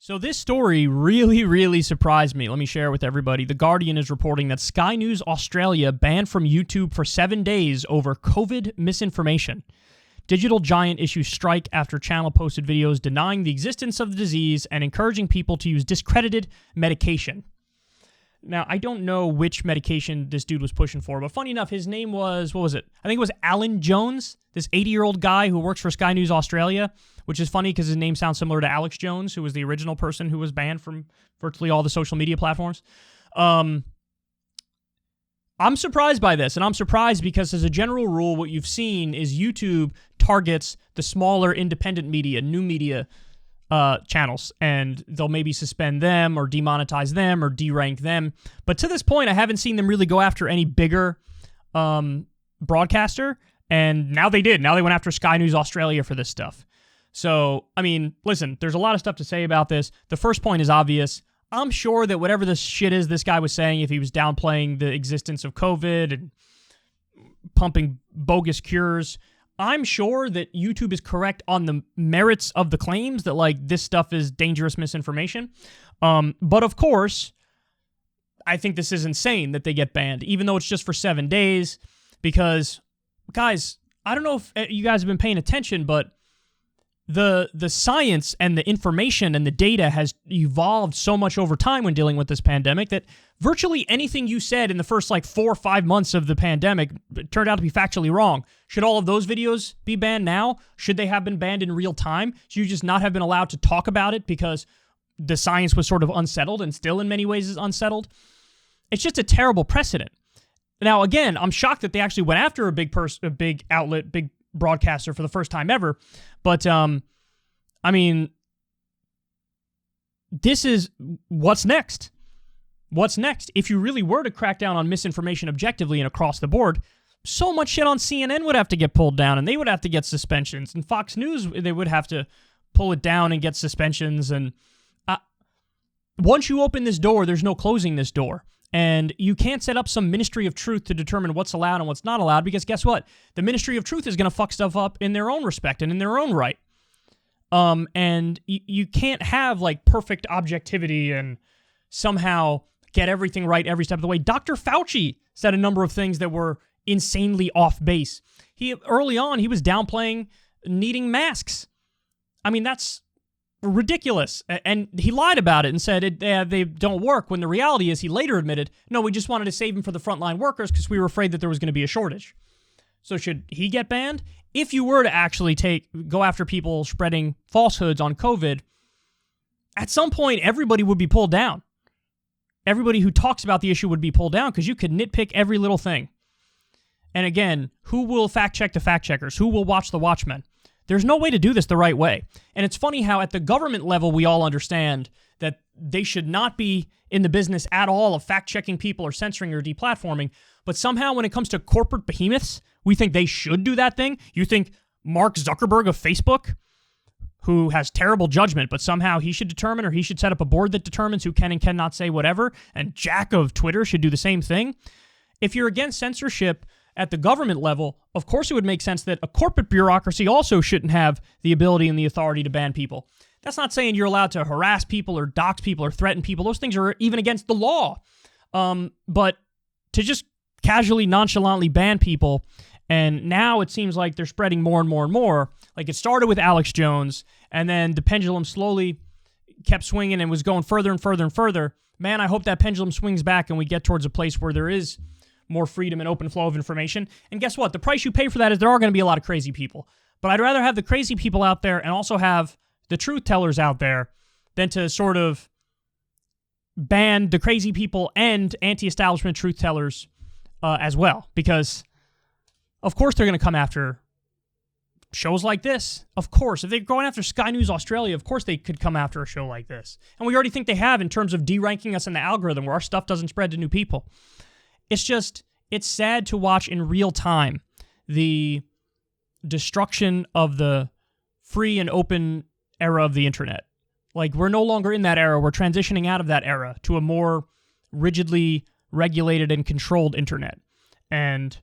So this story really surprised me. Let me share it with everybody. The Guardian is reporting that Sky News Australia banned from YouTube for 7 days over COVID misinformation. Digital giant issues strike after channel posted videos denying the existence of the disease and encouraging people to use discredited medication. Now, I don't know which medication this dude was pushing for, but funny enough, his name was, what was it? I think it was Alan Jones, this 80-year-old guy who works for Sky News Australia, which is funny because his name sounds similar to Alex Jones, who was the original person who was banned from virtually all the social media platforms. I'm surprised by this, and I'm surprised because as a general rule, what you've seen is YouTube targets the smaller independent media, new media channels, and they'll maybe suspend them or demonetize them or derank them. But to this point, I haven't seen them really go after any bigger broadcaster, and now they did. Now they went after Sky News Australia for this stuff. So, I mean, listen, there's a lot of stuff to say about this. The first point is obvious. I'm sure that whatever this shit is this guy was saying, if he was downplaying the existence of COVID and pumping bogus cures, I'm sure that YouTube is correct on the merits of the claims that, like, this stuff is dangerous misinformation. But, of course, I think this is insane that they get banned, even though it's just for 7 days, because, guys, I don't know if you guys have been paying attention, but the science and the information and the data has evolved so much over time when dealing with this pandemic that virtually anything you said in the first 4 or 5 months of the pandemic turned out to be factually wrong. Should all of those videos be banned now? Should they have been banned in real time? Should you just not have been allowed to talk about it because the science was sort of unsettled and still in many ways is unsettled? It's just a terrible precedent. Now, again, I'm shocked that they actually went after a big outlet, big broadcaster for the first time ever. But, I mean, this is what's next. What's next? If you really were to crack down on misinformation objectively and across the board, so much shit on CNN would have to get pulled down and they would have to get suspensions. And Fox News, they would have to pull it down and get suspensions. And once you open this door, there's no closing this door. And you can't set up some ministry of truth to determine what's allowed and what's not allowed, because guess what? The ministry of truth is going to fuck stuff up in their own respect and in their own right. And you can't have perfect objectivity and somehow get everything right every step of the way. Dr. Fauci said a number of things that were insanely off base. Early on, he was downplaying needing masks. I mean, that's ridiculous. And he lied about it and said they don't work, when the reality is he later admitted, no, we just wanted to save them for the frontline workers because we were afraid that there was going to be a shortage. So should he get banned? If you were to actually go after people spreading falsehoods on COVID, at some point everybody would be pulled down. Everybody who talks about the issue would be pulled down because you could nitpick every little thing. And again, who will fact check the fact checkers? Who will watch the watchmen? There's no way to do this the right way. And it's funny how at the government level, we all understand that they should not be in the business at all of fact-checking people or censoring or deplatforming. But somehow when it comes to corporate behemoths, we think they should do that thing. You think Mark Zuckerberg of Facebook, who has terrible judgment, but somehow he should determine, or he should set up a board that determines who can and cannot say whatever, and Jack of Twitter should do the same thing. If you're against censorship at the government level, of course it would make sense that a corporate bureaucracy also shouldn't have the ability and the authority to ban people. That's not saying you're allowed to harass people or dox people or threaten people. Those things are even against the law. But to just casually, nonchalantly ban people, and now it seems like they're spreading more and more and more. Like it started with Alex Jones, and then the pendulum slowly kept swinging and was going further and further and further. Man, I hope that pendulum swings back and we get towards a place where there is more freedom and open flow of information. And guess what? The price you pay for that is there are going to be a lot of crazy people. But I'd rather have the crazy people out there and also have the truth tellers out there than to sort of ban the crazy people and anti-establishment truth tellers as well. Because, of course, they're going to come after shows like this. Of course. If they're going after Sky News Australia, of course they could come after a show like this. And we already think they have in terms of deranking us in the algorithm where our stuff doesn't spread to new people. It's sad to watch in real time the destruction of the free and open era of the internet. Like, we're no longer in that era. We're transitioning out of that era to a more rigidly regulated and controlled internet. And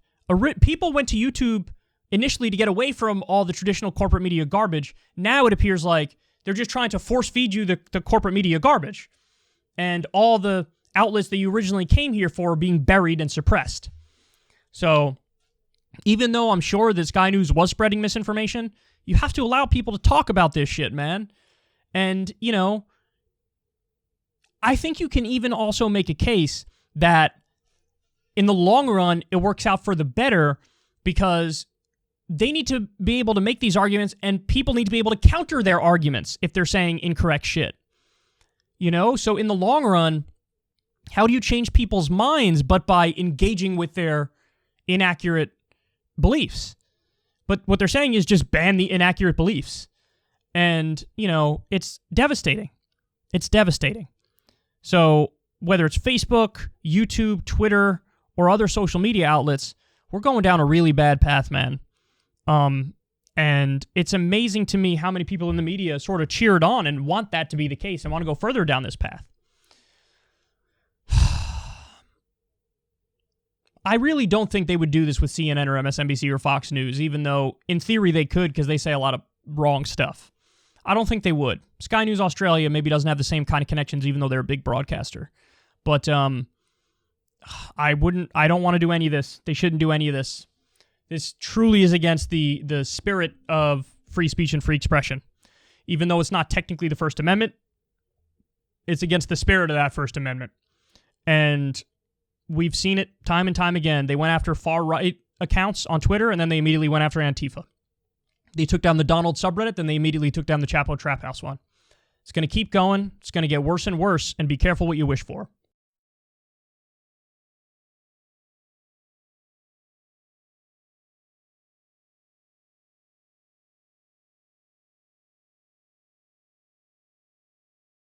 people went to YouTube initially to get away from all the traditional corporate media garbage. Now it appears like They're just trying to force feed you the corporate media garbage. And all the outlets that you originally came here for are being buried and suppressed. So even though I'm sure that Sky News was spreading misinformation, you have to allow people to talk about this shit, man. And, you know, I think you can even also make a case that in the long run, it works out for the better because they need to be able to make these arguments and people need to be able to counter their arguments if they're saying incorrect shit. You know, so in the long run, how do you change people's minds but by engaging with their inaccurate beliefs? But what they're saying is just ban the inaccurate beliefs. And, you know, it's devastating. It's devastating. So whether it's Facebook, YouTube, Twitter, or other social media outlets, we're going down a really bad path, man. And it's amazing to me how many people in the media sort of cheered on and want that to be the case and want to go further down this path. I really don't think they would do this with CNN or MSNBC or Fox News, even though in theory they could because they say a lot of wrong stuff. I don't think they would. Sky News Australia maybe doesn't have the same kind of connections, even though they're a big broadcaster. But I don't want to do any of this. They shouldn't do any of this. This truly is against the spirit of free speech and free expression. Even though it's not technically the First Amendment, it's against the spirit of that First Amendment. And we've seen it time and time again. They went after far-right accounts on Twitter, and then they immediately went after Antifa. They took down the Donald subreddit, then they immediately took down the Chapo Trap House one. It's going to keep going. It's going to get worse and worse, and be careful what you wish for.